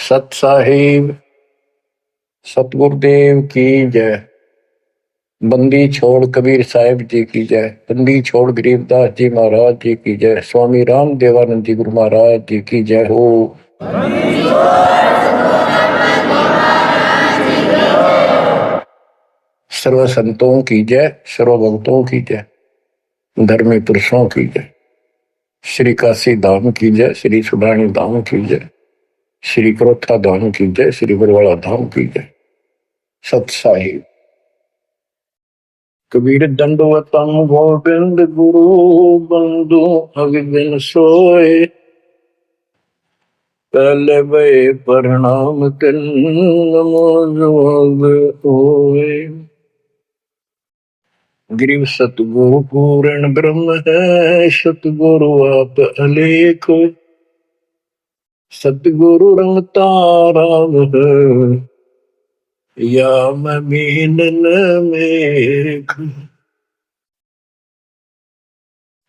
सत साहिब सतगुरुदेव की जय। बंदी छोड़ कबीर साहिब जी की जय। बंदी छोड़ गरीबदास जी महाराज जी की जय। स्वामी राम देवानंद जी गुरु महाराज जी की जय हो। सर्व संतों की जय, सर्व भक्तों की जय, धर्मी पुरुषों की जय। श्री काशी धाम की जय, श्री सुडानी धाम की जय, श्री क्रोथा धाम की जय, श्री बरवाड़ा धाम की जय। सत साहिब कबीर दंडवतम गोविंद गुरु बंधु अविदिन सोए। पहले वे प्रणाम तिन नमो जोग होए। गिरिव सतगुरु पूर्ण ब्रह्म है, सतगुरु आप अलेख। सतगुरु रमता राम है, या मीनन में।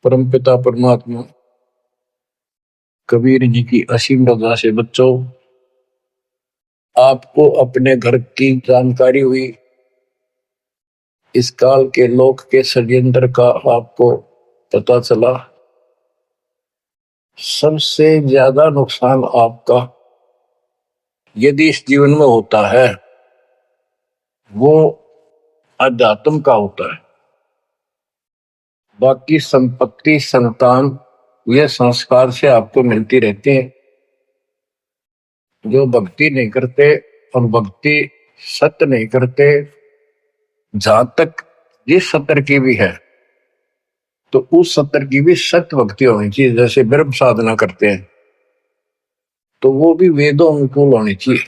परमपिता परमात्मा कबीर जी की असीम रजा से बच्चों, आपको अपने घर की जानकारी हुई। इस काल के लोक के षड्यंत्र का आपको पता चला। सबसे ज्यादा नुकसान आपका यदि इस जीवन में होता है वो अध्यात्म का होता है। बाकी संपत्ति संतान ये संस्कार से आपको मिलती रहती है। जो भक्ति नहीं करते और भक्ति सत्य नहीं करते, जहां तक जिस सत्र की भी है तो उस सत्र की भी सत्य भक्ति होनी चाहिए। जैसे ब्रह्म साधना करते हैं तो वो भी वेदों अनुकूल होनी चाहिए।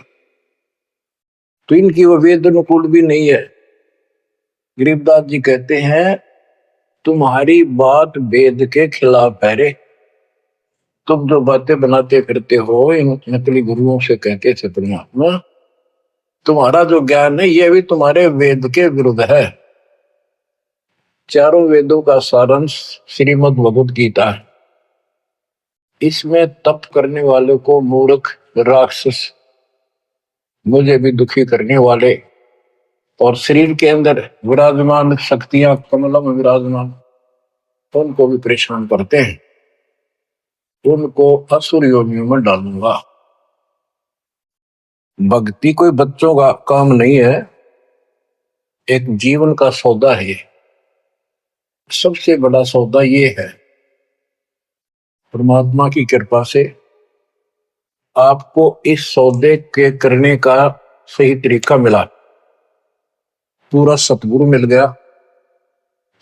तो इनकी वो वेद अनुकूल भी नहीं है। गरीबदास जी कहते हैं तुम्हारी बात वेद के खिलाफ है रे। तुम जो बातें बनाते फिरते हो इन नकली गुरुओं से कहते थे परमात्मा, तुम्हारा जो ज्ञान है ये भी तुम्हारे वेद के विरुद्ध है। चारों वेदों का सारांश श्रीमद् भगवद गीता है। इसमें तप करने वाले को मूर्ख, राक्षस, मुझे भी दुखी करने वाले और शरीर के अंदर विराजमान शक्तियां कमलों में विराजमान उनको भी परेशान करते हैं। उनको असुर योनियों में डालूंगा। भक्ति कोई बच्चों का काम नहीं है, एक जीवन का सौदा है। सबसे बड़ा सौदा ये है, परमात्मा की कृपा से आपको इस सौदे के करने का सही तरीका मिला। पूरा सतगुरु मिल गया,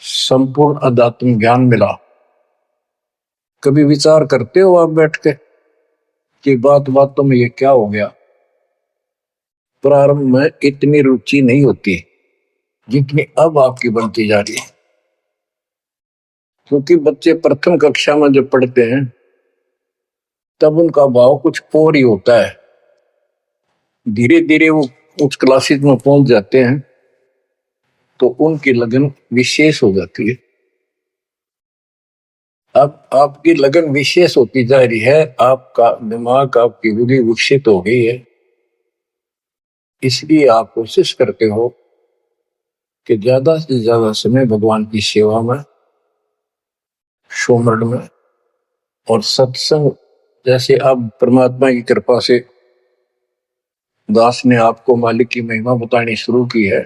संपूर्ण अध्यात्म ज्ञान मिला। कभी विचार करते हो आप बैठ के कि बातों में ये क्या हो गया? प्रारंभ में इतनी रुचि नहीं होती जितनी अब आपकी बनती जा रही है। क्योंकि बच्चे प्रथम कक्षा में जब पढ़ते हैं तब उनका भाव कुछ और ही होता है। धीरे धीरे वो उच्च क्लासेस में पहुंच जाते हैं तो उनकी लगन विशेष हो जाती है। अब आपकी लगन विशेष होती जा रही है, आपका दिमाग, आपकी बुद्धि विकसित हो गई है। इसलिए आप कोशिश करते हो कि ज्यादा से ज्यादा समय भगवान की सेवा में, सुमरण में और सत्संग, जैसे अब परमात्मा की कृपा से दास ने आपको मालिक की महिमा बतानी शुरू की है,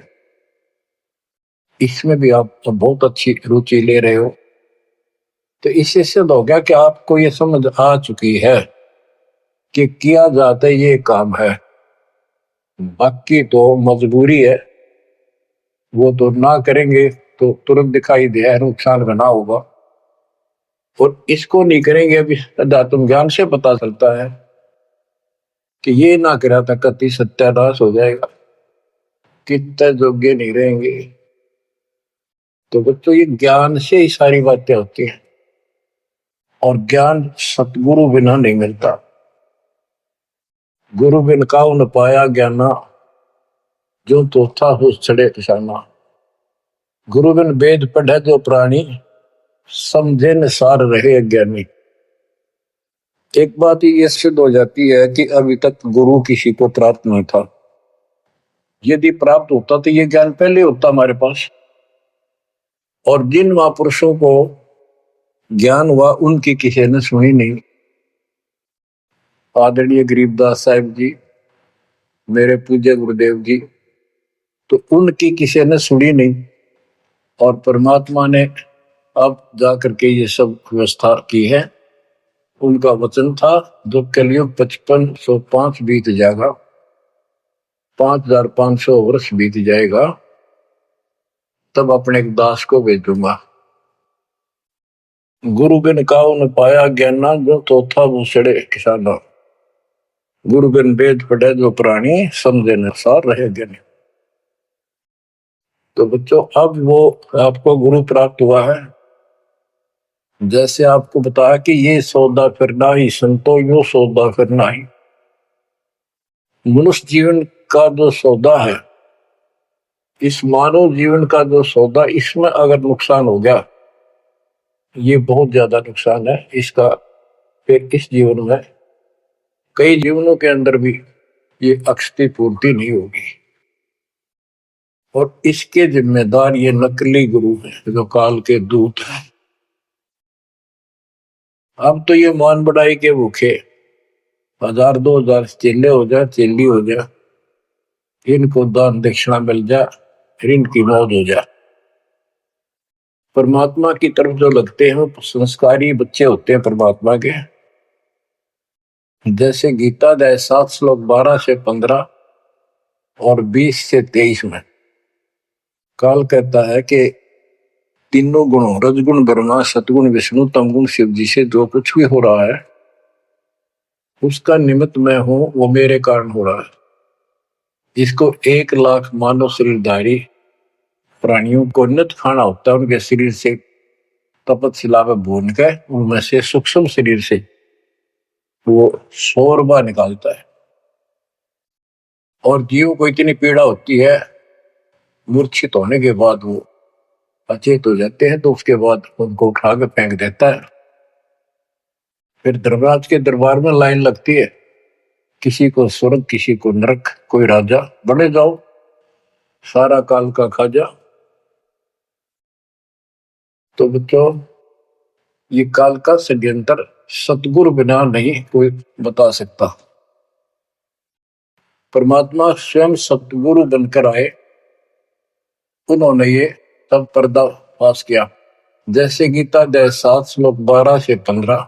इसमें भी आप बहुत अच्छी रुचि ले रहे हो। तो इससे सिद्ध हो गया कि आपको ये समझ आ चुकी है कि किया जाता ये काम है। बाकी तो मजबूरी है, वो तो ना करेंगे तो तुरंत दिखाई दे नुकसान बना होगा, और इसको नहीं करेंगे अभी अध्यात्म ज्ञान से पता चलता है कि ये ना करा था कति सत्यानाश हो जाएगा, कितने योग्य नहीं रहेंगे। तो बच्चों ये ज्ञान से ही सारी बातें होती हैं और ज्ञान सतगुरु बिना नहीं मिलता। गुरु बिन काऊ न पाया ज्ञाना, जो तो था हो चढ़े किसाना। गुरु बिन वेद पढ़े जो प्राणी, समझे न सार रहे अज्ञानी। एक बात ये सिद्ध हो जाती है कि अभी तक गुरु किसी को प्राप्त नहीं था। यदि प्राप्त होता तो ये ज्ञान पहले होता हमारे पास। और जिन महापुरुषों को ज्ञान हुआ उनकी किसी ने सुनी नहीं। आदरणीय गरीबदास साहिब जी, मेरे पूज्य गुरुदेव जी, तो उनकी किसी ने सुनी नहीं। और परमात्मा ने अब जाकर के ये सब व्यवस्था की है। उनका वचन था जब कलयुग 5505 बीत जाएगा, 5500 वर्ष बीत जाएगा, तब अपने दास को भेजूंगा। गुरु बिन काऊ न पाया ज्ञाना, जो तो था वो सड़े किसाना। गुरु बिन वेद पढ़े जो प्राणी, समझे न सार रहे ज्ञानी। तो बच्चों, अब वो आपको गुरु प्राप्त हुआ है। जैसे आपको बताया कि ये सौदा फिरना ही संतो, यो सौदा फिरना ही। मनुष्य जीवन का जो सौदा है, इस मानव जीवन का जो सौदा, इसमें अगर नुकसान हो गया, ये बहुत ज्यादा नुकसान है इसका। फिर इस जीवन में, कई जीवनों के अंदर भी ये अक्षति पूर्ति नहीं होगी। और इसके जिम्मेदार ये नकली गुरु हैं जो काल के दूत हैं। अब तो ये मान बढ़ाई के भूखे 1000 2000 चेले हो जाए, चेली हो जाए, इनको दान दक्षिणा मिल जाए, फिर इनकी मौज हो जाए। परमात्मा की तरफ जो लगते हैं वो संस्कारी बच्चे होते हैं परमात्मा के। जैसे गीता अध्याय 7 श्लोक 12 से 15 और 20 से 23 में काल कहता है कि तीनों गुणों, रजगुण ब्रह्मा, सतगुण विष्णु, तमगुण शिव जी से जो कुछ भी हो रहा है, उसका निमित्त मैं हूं, वो मेरे कारण हो रहा है। इसको 1 लाख मानव शरीरधारी प्राणियों को नित खाना होता है। उनके शरीर से तपतशिला में भून के, उनमें से सूक्ष्म शरीर से वो शोरबा निकालता है। और जीव को इतनी पीड़ा होती है, मूर्छित होने के बाद वो अचेत हो जाते हैं, तो उसके बाद उनको उठा के फेंक देता है। फिर धर्मराज के दरबार में लाइन लगती है, किसी को स्वर्ग, किसी को नरक, कोई राजा, बने जाओ, सारा काल का खाजा। तो बच्चों, ये काल का षड्यंत्र सतगुरु बिना नहीं कोई बता सकता। परमात्मा स्वयं सतगुरु बनकर आए, उन्होंने ये सब पर्दाफाश किया। जैसे गीता अध्याय 7 श्लोक 12 से 15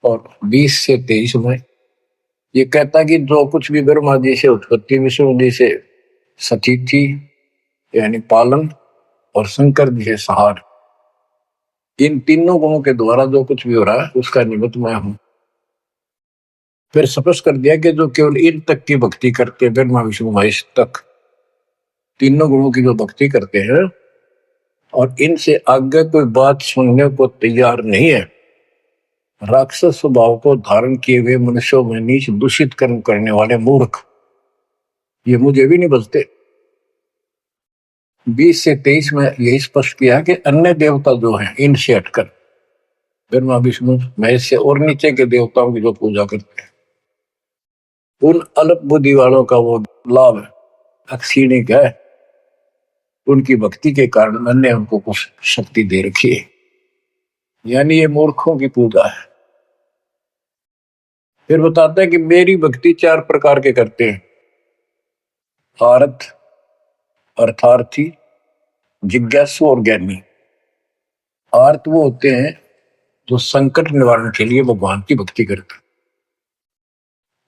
और 20 से 23 में ये कहता कि जो कुछ भी ब्रह्मा जी से उत्पत्ति, विष्णु जी से सतीथि यानी पालन, और शंकर जी से सहार, इन तीनों गुणों के द्वारा जो कुछ भी हो रहा है उसका निमित्त मैं हूं। फिर स्पष्ट कर दिया कि जो केवल इन तक की भक्ति करते, ब्रह्मा विष्णु महेश तक तीनों गुणों की जो भक्ति करते हैं और इनसे आगे कोई बात सुनने को तैयार नहीं है, राक्षस स्वभाव को धारण किए हुए मनुष्यों में नीच दूषित कर्म करने वाले मूर्ख, ये मुझे भी नहीं बचते। 20 से 23 में यही स्पष्ट किया कि अन्य देवता जो हैं, इनसे हटकर ब्रह्मा विष्णु महेश से और नीचे के देवताओं की जो पूजा करते हैं, उन अल्प बुद्धि वालों का वो लाभ अक्षीणिक है। उनकी भक्ति के कारण मैंने उनको कुछ शक्ति दे रखी है, यानी ये मूर्खों की पूजा है। फिर बताता है कि मेरी भक्ति 4 प्रकार के करते हैं, आरत, अर्थार्थी, जिज्ञासु और ज्ञानी। आर्त वो होते हैं जो संकट निवारण के लिए भगवान की भक्ति करते हैं।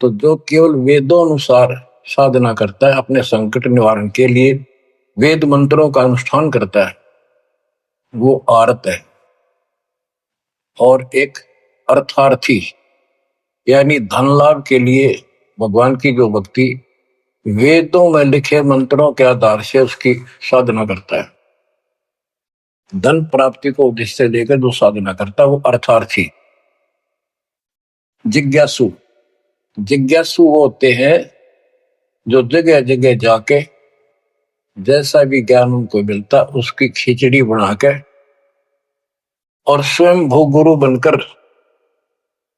तो जो केवल वेदों अनुसार साधना करता है, अपने संकट निवारण के लिए वेद मंत्रों का अनुष्ठान करता है, वो आर्त है। और एक अर्थार्थी, यानी धन लाभ के लिए भगवान की जो भक्ति वेदों में लिखे मंत्रों के आधार से उसकी साधना करता है, धन प्राप्ति को उद्देश्य लेकर जो साधना करता है, वो अर्थार्थी। जिज्ञासु, जिज्ञासु वो होते हैं जो जगह जगह जाके जैसा भी ज्ञान उनको मिलता उसकी खिचड़ी बना के और स्वयं भू गुरु बनकर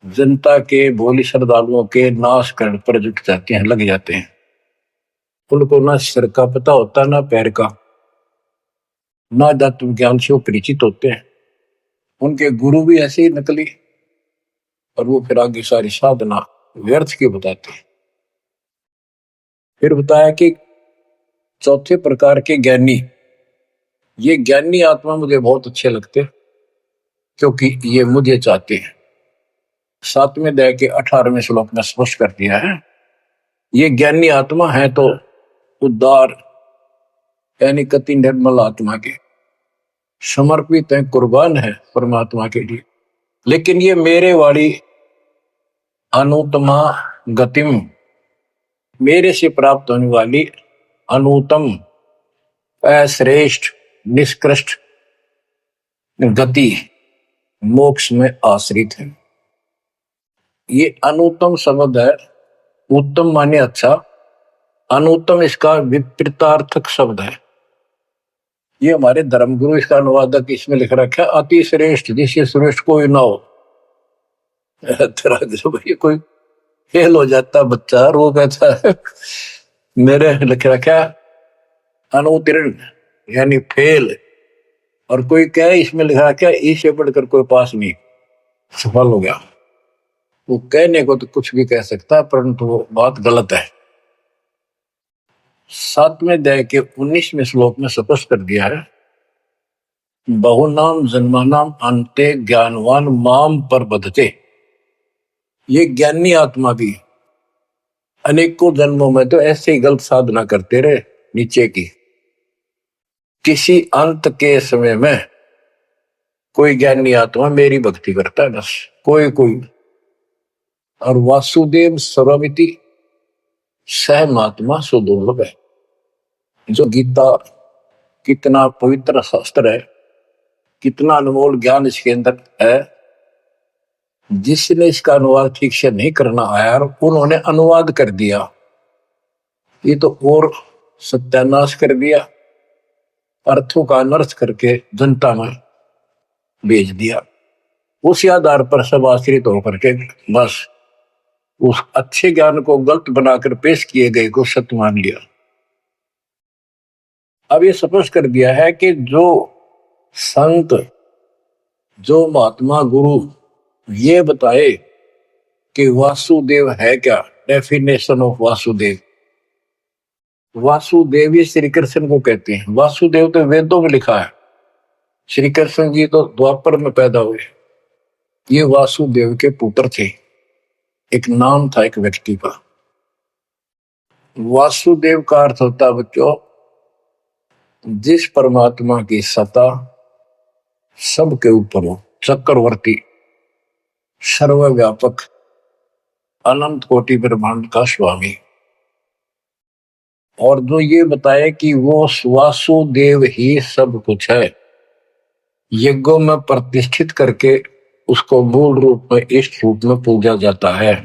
जनता के भोली श्रद्धालुओं के नाश करने पर जुट जाते हैं, लग जाते हैं। उनको ना सिर का पता होता ना पैर का, ना तत्व ज्ञान से वो परिचित होते हैं। उनके गुरु भी ऐसे ही नकली, और वो फिर आगे सारी साधना व्यर्थ की बताते हैं। फिर बताया कि चौथे प्रकार के ज्ञानी, ये ज्ञानी आत्मा मुझे बहुत अच्छे लगते, क्योंकि ये मुझे चाहते हैं। 7वें अध्याय के 18वें श्लोक में स्पष्ट कर दिया है, ये ज्ञानी आत्मा है तो उदार यानी कति निर्मल आत्मा के, समर्पित है, कुर्बान है परमात्मा के लिए। लेकिन ये मेरे वाली अनुत्तमा गतिम, मेरे से प्राप्त होने वाली अनुत्तम, अश्रेष्ठ, निष्कृष्ट गति मोक्ष में आश्रित है। ये अनुत्तम शब्द है, उत्तम माने अच्छा, अनुत्तम इसका विपरीतार्थक शब्द है। ये हमारे धर्मगुरु इसका अनुवादक इसमें लिख रखा है, अति श्रेष्ठ, जिससे श्रेष्ठ कोई ना हो। भाई कोई फेल हो जाता बच्चा, वो कहता है मेरे लिख रखा अनुत्तीर्ण यानी फेल, और कोई कहे इसमें लिखा क्या इससे पढ़कर कोई पास नहीं, सफल हो गया। वो कहने को तो कुछ भी कह सकता है, परंतु वो बात गलत है। 7वें अध्याय के 19वें श्लोक में स्पष्ट कर दिया है, बहुनाम जन्मानाम अंते ज्ञानवान माम पर बधते। ये ज्ञानी आत्मा भी अनेकों जन्मों में तो ऐसे ही गलत साधना करते रहे नीचे की, किसी अंत के समय में कोई ज्ञानी आत्मा मेरी भक्ति करता है, बस कोई कोई। और वासुदेव सर्वमिति सहमात्मा सुदुर्लभ है। जो गीता कितना पवित्र शास्त्र है, कितना अनमोल ज्ञान इसके अंदर है, जिसने इसका अनुवाद ठीक से नहीं करना आया और उन्होंने अनुवाद कर दिया, ये तो और सत्यानाश कर दिया, अर्थों का अनर्थ करके जनता में भेज दिया। उसी आधार पर सब आश्रित होकर के बस उस अच्छे ज्ञान को गलत बनाकर पेश किए गए को सत्य मान लिया। अब ये स्पष्ट कर दिया है कि जो संत, जो महात्मा गुरु ये बताए कि वासुदेव है क्या, डेफिनेशन ऑफ वासुदेव। वासुदेव ये श्री कृष्ण को कहते हैं। वासुदेव तो वेदों में लिखा है, श्री कृष्ण जी तो द्वापर में पैदा हुए। ये वासुदेव के पुत्र थे, एक नाम था एक व्यक्ति का। वासुदेव का अर्थ होता है बच्चों, जिस परमात्मा की सत्ता सबके ऊपर हो, चक्रवर्ती, सर्वव्यापक, अनंत कोटि ब्रह्मांड का स्वामी। और जो ये बताए कि वो वासुदेव ही सब कुछ है, यज्ञों में प्रतिष्ठित करके उसको मूल रूप में इष्ट रूप में पूजा जाता है।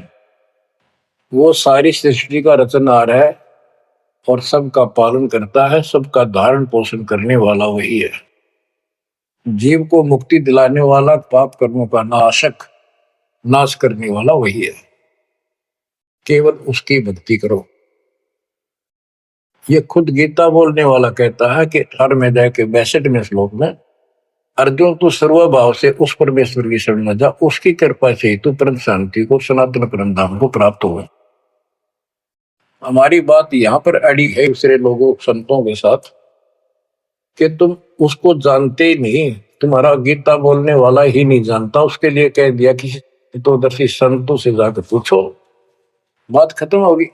वो सारी सृष्टि का रचनहार है और सबका पालन करता है, सबका धारण पोषण करने वाला वही है। जीव को मुक्ति दिलाने वाला, पाप कर्मों का नाशक, नाश करने वाला वही है। केवल उसकी भक्ति करो। ये खुद गीता बोलने वाला कहता है कि 18वें अध्याय के 62वें श्लोक में, अर्जुन तू सर्वभाव से उस परमेश्वर की शरण में जा, उसकी कृपा से तू परम शांति को, सनातन परम धाम को प्राप्त होगा। हमारी बात यहाँ पर अड़ी है दूसरे लोगों संतों के साथ कि तुम उसको जानते ही नहीं, तुम्हारा गीता बोलने वाला ही नहीं जानता, उसके लिए कह दिया कि तो दर्शी संतों से जाकर पूछो, बात खत्म होगी।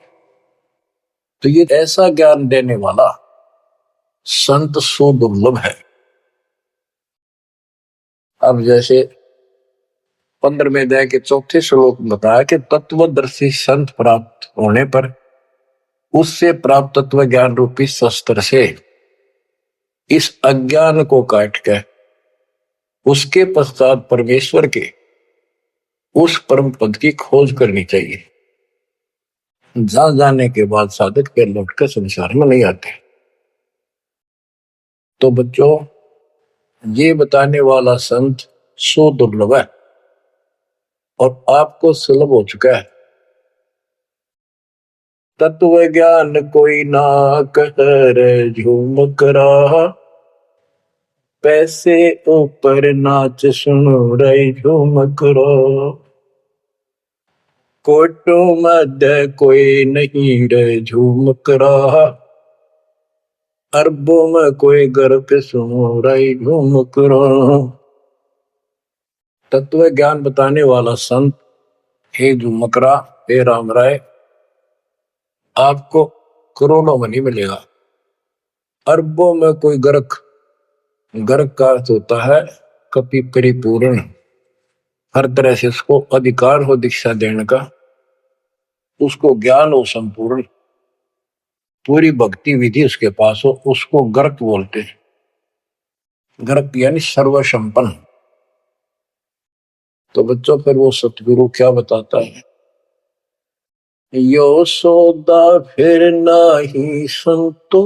तो ये ऐसा ज्ञान देने वाला संत सुदुर्लभ है। अब जैसे 15वें अध्याय के 4थे श्लोक में बताया कि तत्वदर्शी संत प्राप्त होने पर उससे प्राप्त तत्व ज्ञान रूपी शस्त्र से इस अज्ञान को काट के उसके पश्चात परमेश्वर के उस परम पद की खोज करनी चाहिए। जहां जाने के बाद साधक फिर लौटकर संसार में नहीं आते। तो बच्चों, ये बताने वाला संत सो दुर्लभ है। और आपको सुलभ हो चुका है। तत्व ज्ञान कोई ना कर झूमक रहा, पैसे ऊपर नाच सुनो रे झूमक रहा। कोटो मध्य कोई नहीं रे झूमक रहा, अरबों में कोई गर्क सुनो रे झूमक रहा। तत्व ज्ञान बताने वाला संत हे झूमक रहा, हे राम राय, आपको करोड़ों में नहीं मिलेगा। अरबों में कोई गर्क, गर्क का अर्थ होता है कपि परिपूर्ण, हर तरह से उसको अधिकार हो दीक्षा देने का, उसको ज्ञान हो संपूर्ण, पूरी भक्ति विधि उसके पास हो, उसको गर्क बोलते हैं। गर्क यानी सर्वसंपन्न। तो बच्चों फिर वो सतगुरु क्या बताता है, यो सौदा फिर नाही संतो,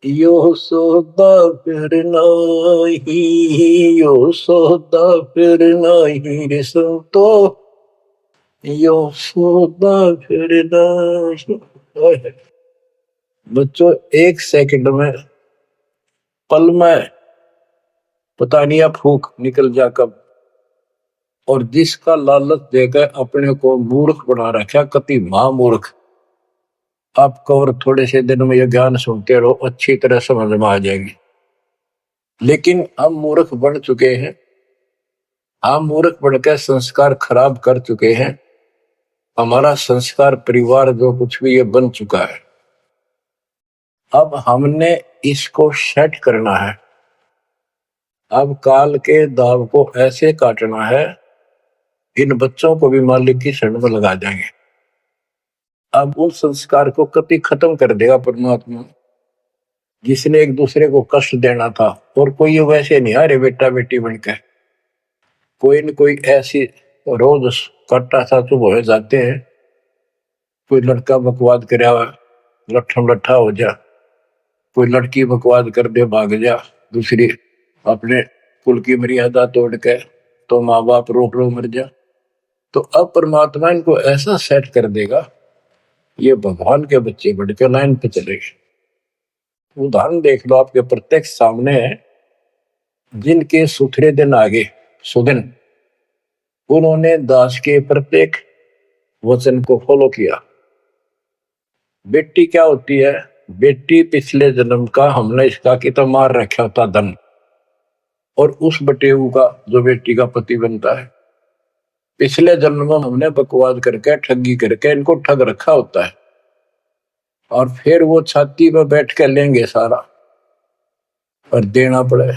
यो सौदा फिर नाही, यो सौदा फिर नाही रे संतो, यो सौदा फिर नाही। बच्चों एक सेकंड में, पल में पता नहीं आप फूक निकल जा कब, और जिसका लालच देकर अपने को मूर्ख बना रखा, कति महामूर्ख। आपको और थोड़े से दिन में ये ज्ञान सुनते रहो, अच्छी तरह समझ में आ जाएगी। लेकिन हम मूर्ख बन चुके हैं, हम मूर्ख बनकर संस्कार खराब कर चुके हैं। हमारा संस्कार परिवार जो कुछ भी ये बन चुका है, अब हमने इसको सेट करना है। अब काल के दाव को ऐसे काटना है, इन बच्चों को भी मालिक की शरण में लगा देंगे। अब उस संस्कार को कति खत्म कर देगा परमात्मा, जिसने एक दूसरे को कष्ट देना था। और कोई वैसे नहीं आ रहे बेटा बेटी बनकर, कोई न कोई ऐसी रोज कट्टा सा चुप हो जाते हैं। कोई लड़का बकवाद करे लट्ठम लट्ठा हो जा, कोई लड़की बकवाद कर दे भाग जा, दूसरी अपने कुल की मर्यादा तोड़ के तो माँ बाप रो रो मर जा। तो अब परमात्मा इनको ऐसा सेट कर देगा, ये भगवान के बच्चे बढ़ के लाइन पे चलेंगे। उदाहरण देख लो, आपके प्रत्यक्ष सामने है। जिनके सुथरे दिन आगे सुदिन, उन्होंने दास के प्रत्येक वचन को फॉलो किया। बेटी क्या होती है, बेटी पिछले जन्म का हमने इसका कि तो मार रखा होता धन, और उस बटेऊ का जो बेटी का पति बनता है, पिछले जन्म में हमने बकवाद करके ठगी करके इनको ठग रखा होता है। और फिर वो छाती पर बैठ कर लेंगे सारा और देना पड़े।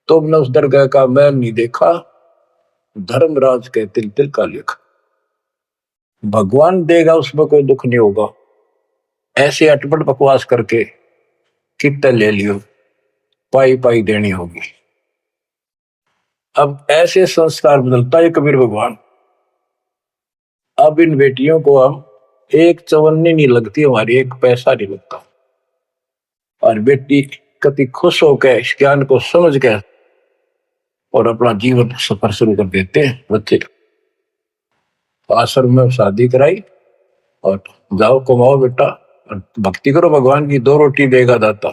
तुमने उस दरगाह का मैल नहीं देखा, धर्मराज के तिल तिल का लेखा। भगवान देगा, उसमें कोई दुख नहीं होगा। ऐसे अटपट बकवास करके कितना ले लियो, पाई पाई देनी होगी। अब ऐसे संस्कार बदलता है कबीर भगवान। अब इन बेटियों को हम एक चवन्नी नहीं लगती, हमारी एक पैसा नहीं लगता। और बेटी कति खुश होकर इस ज्ञान को समझ के और अपना जीवन सफर शुरू कर देते हैं। बच्चे आश्रम में शादी कराई और जाओ कमाओ बेटा, और भक्ति करो भगवान की, 2 रोटी देगा दाता।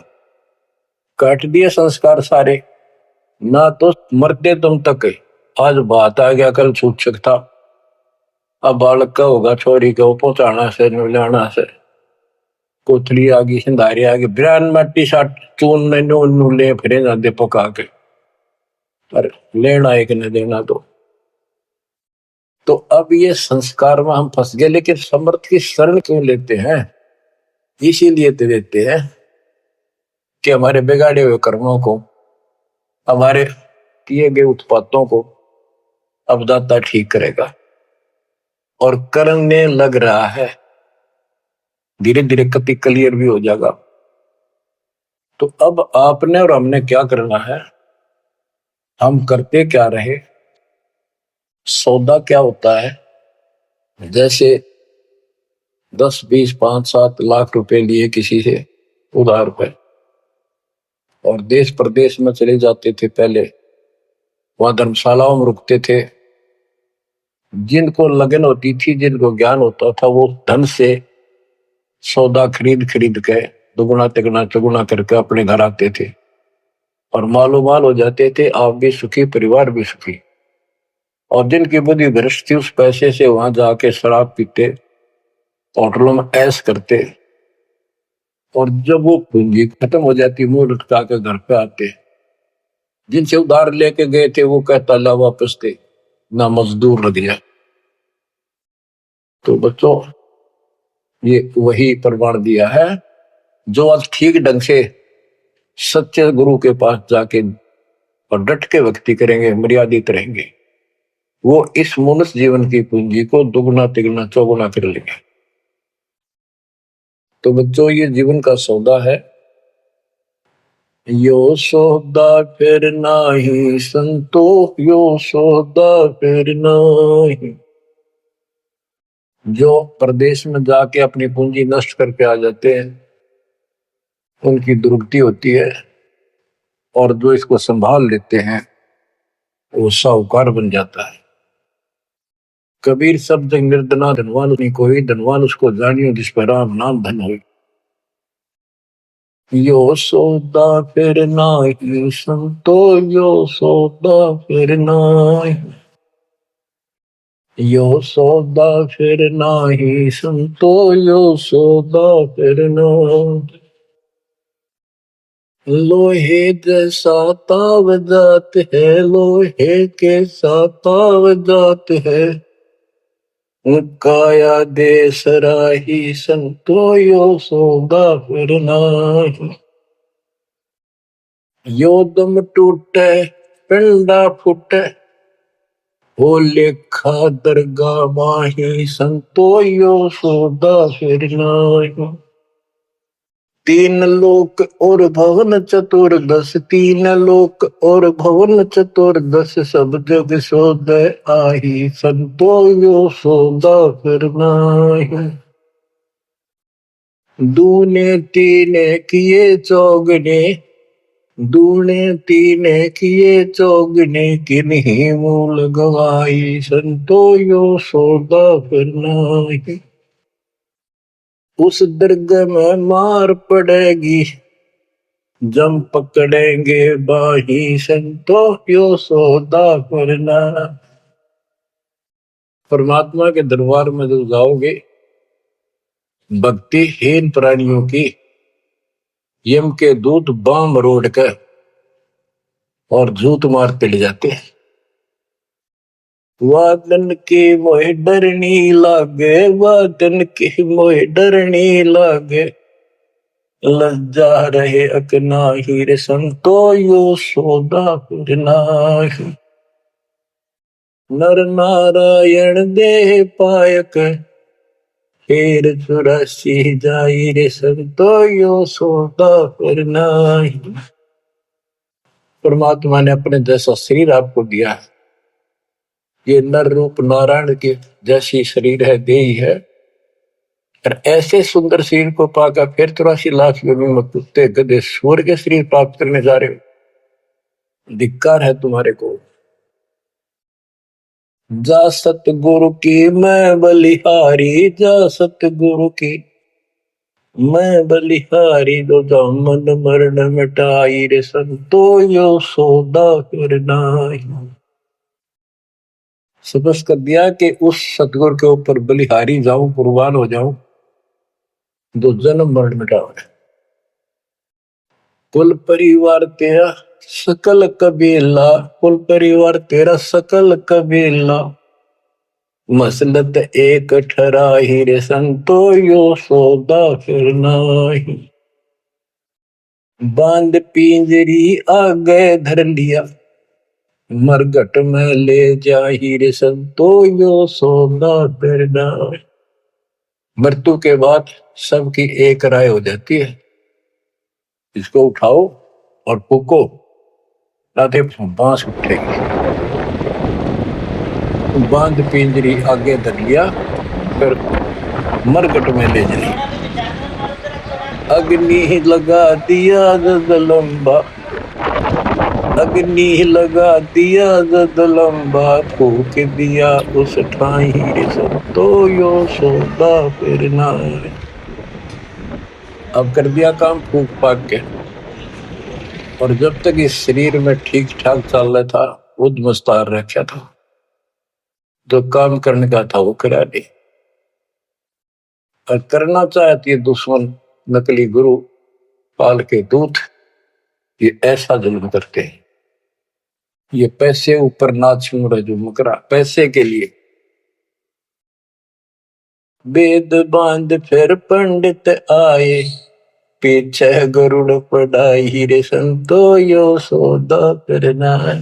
काट दिए संस्कार सारे, ना तो मरते तुम तक। आज बात आ गया, कल छूट सकता। अब बालक का होगा, छोरी को पहुंचाना से लाना से, कोथली आ गई, सिंधारी आ गई, बिरान मट्टी साट चून ले फिरे जाते पका के, पर लेना एक न देना दो। तो अब ये संस्कार में हम फंस गए। लेकिन समर्थ की शरण क्यों लेते हैं? इसीलिए तो देते हैं कि हमारे बिगाड़े हुए कर्मों को, हमारे किए गए उत्पातों को अब दाता ठीक करेगा। और करने लग रहा है, धीरे धीरे कति क्लियर भी हो जाएगा। तो अब आपने और हमने क्या करना है, हम करते क्या रहे। सौदा क्या होता है, जैसे 10, 20, 5, 7 लाख रुपए लिए किसी से उधार पे, और देश प्रदेश में चले जाते थे। पहले वहां धर्मशालाओं में रुकते थे, जिनको लगन होती थी, जिनको ज्ञान होता था, वो धन से सौदा खरीद खरीद के दुगुना तिगुना चौगुना करके अपने घर आते थे और मालो माल हो जाते थे। आप भी सुखी, परिवार भी सुखी। और जिनकी बुद्धि भ्रष्ट थी, उस पैसे से वहां जाके शराब पीते, होटलों में ऐश करते, और जब वो पूंजी खत्म हो जाती, मुंह लटका के घर पे आते। जिनसे उधार लेके गए थे वो कहता ला वापस थे, ना मजदूर लग गया। तो बच्चों, ये वही प्रमाण दिया है जो आज ठीक ढंग से सच्चे गुरु के पास जाके और डट के भक्ति करेंगे, मर्यादित रहेंगे, वो इस मनुष्य जीवन की पूंजी को दुगुना तिगुना चौगुना कर लेंगे। तो बच्चों, ये जीवन का सौदा है। यो सौदा फिर नाही संतो, यो सौदा फिर नाही। जो प्रदेश में जाके अपनी पूंजी नष्ट करके आ जाते हैं, उनकी दुर्गति होती है, और जो इसको संभाल लेते हैं वो साहूकार बन जाता है। कबीर शब्द निर्धना धनवान नहीं कोई, धनवान उसको जानियो जिस पर राम नाम धन हो। यो सौदा फिर नाही संतो, यो सौदा फिर नाही। यो सौदा फिर नाही संतो, यो सौदा फिर नाही। लोहे जैसा ताव जात है, लोहे के साथ ताव जात है। काया दे सराही संतो, यो सौदा फिर नाही। यो दम टूटे पिंडा फूटे, हो लेखा दरगाह माही संतो, यो सौदा फिर नाही। तीन लोक और भवन चतुर्दश, तीन लोक और भवन चतुर्दश, सब जग सौदे आही संतो, यो सौदा फिर नाही। दूने तीने किए चौगने, दूने तीने किए चौगने, किन्हीं मूल गवाई संतो, यो सौदा फिर नाही। उस दरगाह में मार पड़ेगी, जम पकड़ेंगे बाही संतो, यो सौदा फिर नाही। परमात्मा के दरबार में जब जाओगे, भक्तिहीन प्राणियों की यम के दूत बाम मरोड़ कर और जूत मारते ले जाते हैं। वादन की मोह डरनी लागे, वादन की मोह डरनी लागे, लज्जा रहे अकनाही रे संतो, यो सौदा फिर नाही। नर नारायण देह पायक, फिर 84 जाई रे संतो, यो सौदा फिर नाही। परमात्मा ने अपने जैसा शरीर आपको दिया है, ये नर रूप नारायण के जैसी शरीर है, देही है, और ऐसे सुंदर शरीर को पाकर फिर 84 लाख योनि में कुत्ते गधे सूअर के शरीर प्राप्त करने जा रहे हो। धिक्कार है तुम्हारे को। जा सतगुरु की मैं बलिहारी, जा सतगुरु की मैं बलिहारी, दो मन मरण मिटाई रे संतो, यो सौदा फिर नाही। समझ कर दिया कि उस सतगुरु के ऊपर बलिहारी जाऊं, कुर्बान हो जाऊं, दो जन्म मरण मिटाओ। कुल परिवार तेरा सकल कबीला, कुल परिवार तेरा सकल कबीला, मसलत एक ठराही रे संतो, यो सौदा फिर नाही। बांध पिंजरी आगे धर लिया, मरघट में ले जाही रे संतो, यो सौदा फिर नाही। मृत्यु के बाद सबकी एक राय हो जाती है, इसको उठाओ और फूको, राधे बांस उठेगी। बांध पिंजरी आगे धर लिया, फिर मरघट में ले जाए। अग्नि लगा दिया लंबा, अग्नि लगा दिया जद लंबा फूक दिया उस ठाई रे संतो यो सौदा फिर ना। अब कर दिया काम फूक फाक के, और जब तक इस शरीर में ठीक ठाक चल रहा था उद मुस्तार रखा था, जो काम करने का था वो करा नहीं, और करना चाहती है दुश्मन नकली गुरु पाल के दूत, ये ऐसा जुल्म करते हैं। ये पैसे ऊपर नाच मुड़ा जो मुकरा पैसे के लिए। वेद बांध फिर पंडित आए, पीछे गरुड़ पढ़ाई रे संतो यो सौदा करना है।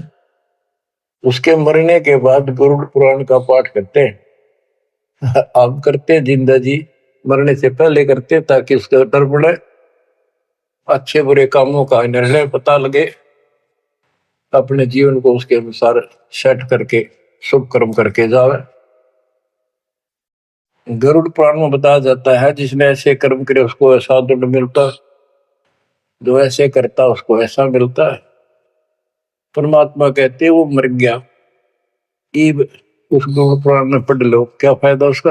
उसके मरने के बाद गरुड़ पुराण का पाठ करते हैं। आप करते जिंदा जी मरने से पहले करते, ताकि उसका डर पड़े, अच्छे बुरे कामों का निर्णय पता लगे, अपने जीवन को उसके अनुसार सेट करके शुभ कर्म करके जावे। गरुड़ पुराण में बताया जाता है जिसने ऐसे कर्म करे उसको ऐसा दंड मिलता, जो ऐसे करता उसको ऐसा मिलता है। परमात्मा कहते वो मर गया, ईब उस गरुड़ पुराण में पढ़ लो, क्या फायदा उसका?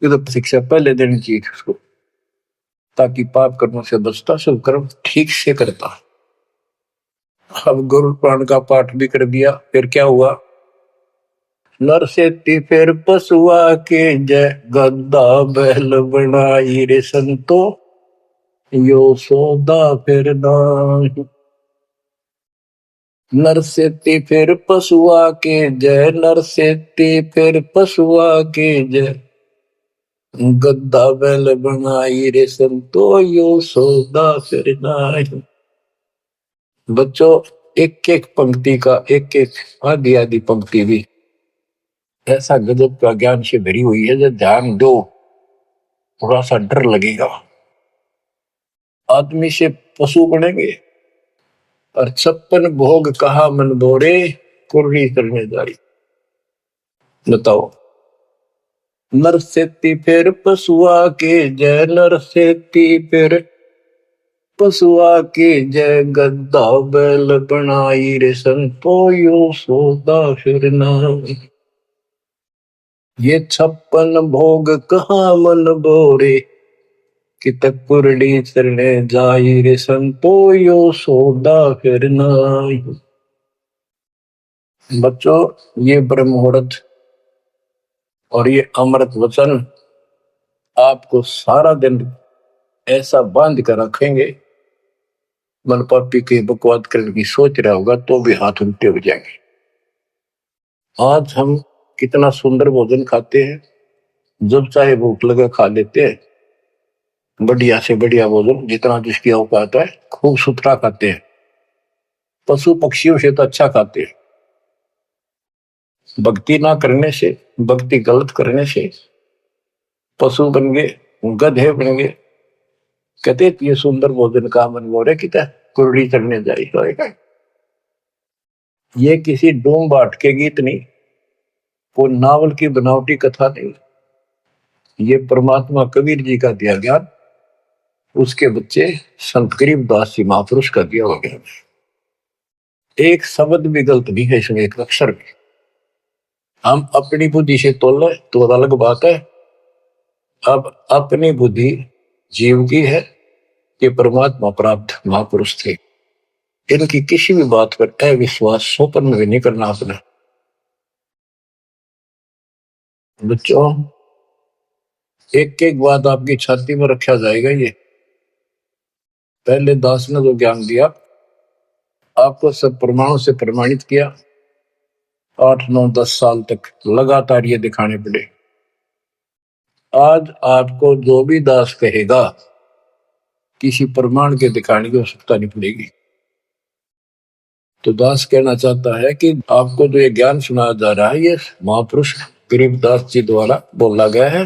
ये तो शिक्षा पहले देनी चाहिए थी उसको, ताकि पाप कर्मों से बचता, शुभ कर्म ठीक से करता। अब गरुड़ पुराण का पाठ भी कर दिया, फिर क्या हुआ? नर से फिर पशुआ के जय गद्दा बैल बनाई रे संतो यो सौदा फिर नाही। नर से फिर पशुआ के जय, नर से फिर पशुआ के जय गद्दा बैल बनाई रे संतो यो सौदा फिर नाही। बच्चों एक एक पंक्ति का एक एक आधी आधी पंक्ति भी ऐसा गजब का ज्ञान से भरी हुई है, जो ध्यान दो थोड़ा सा डर लगेगा। आदमी से पशु बनेंगे, और 56 भोग कहा मन बोरे कुर्री करने जारी। बताओ, नर सेती फिर पशुआ के जय, नर सेती फिर पशुआ के जय गद्दा बैल बनाई रे संतो यो सौदा फिर नाही। ये 56 भोग कहाँ मन बोरे, कित कुरड़ी चरने जाई रे संतो यो सौदा फिर नाही। बच्चों ये ब्रह्म मुहूर्त और ये अमृत वचन आपको सारा दिन ऐसा बांध कर रखेंगे, मन पापी के बकवाद करने की सोच रहा होगा तो भी हाथ उल्टे हो जाएंगे। आज हम कितना सुंदर भोजन खाते हैं, जब चाहे भूख लगे खा लेते हैं, बढ़िया से बढ़िया भोजन जितना जिसकी औकात है खूब सुथरा खाते हैं, पशु पक्षियों से तो अच्छा खाते हैं। भक्ति ना करने से, भक्ति गलत करने से पशु बन गए, गधे बन गए। कहते ये सुंदर भोजन का मन बोरे किता कुरड़ी चढ़ने जाएगा। ये किसी डोम बाट के गीत नहीं, कोई नावल की बनावटी कथा नहीं, ये परमात्मा कबीर जी का दिया ज्ञान, उसके बच्चे संत गरीबदास जी महापुरुष का दिया हुआ ज्ञान। एक शब्द भी गलत नहीं है इसमें, एक अक्षर भी। हम अपनी बुद्धि से तोले तो अलग बात है। अब अपनी बुद्धि जीव की है, ये परमात्मा प्राप्त महापुरुष थे, इनकी किसी भी बात पर अविश्वास सोपन भी नहीं करना अपना। बच्चों एक एक बात आपकी छाती में रखा जाएगा। ये पहले दास ने जो ज्ञान दिया आपको सब प्रमाणों से प्रमाणित किया, 8 9 10 साल तक लगातार ये दिखाने पड़े। आज आपको जो भी दास कहेगा किसी प्रमाण के दिखाने की आवश्यकता नहीं पड़ेगी। तो दास कहना चाहता है कि आपको जो ये ज्ञान सुनाया जा रहा है ये महापुरुष गरीबदास जी द्वारा बोला गया है,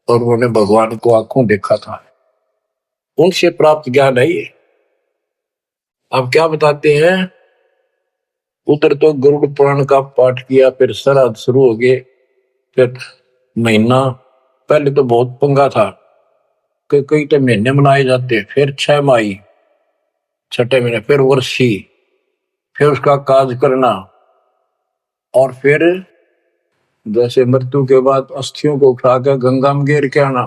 और उन्होंने भगवान को आंखों देखा था, उनसे प्राप्त ज्ञान है ये। अब क्या बताते हैं, उधर तो गरुड़ पुराण का पाठ किया, फिर श्राद्ध शुरू हो गए, फिर महीना, पहले तो बहुत पंगा था कई तो महीने मनाए जाते, फिर 6 माही, छठे महीने, फिर वर्षी, फिर उसका काज करना, और फिर जैसे मृत्यु के बाद अस्थियों को उठाकर गंगा में गिर के आना।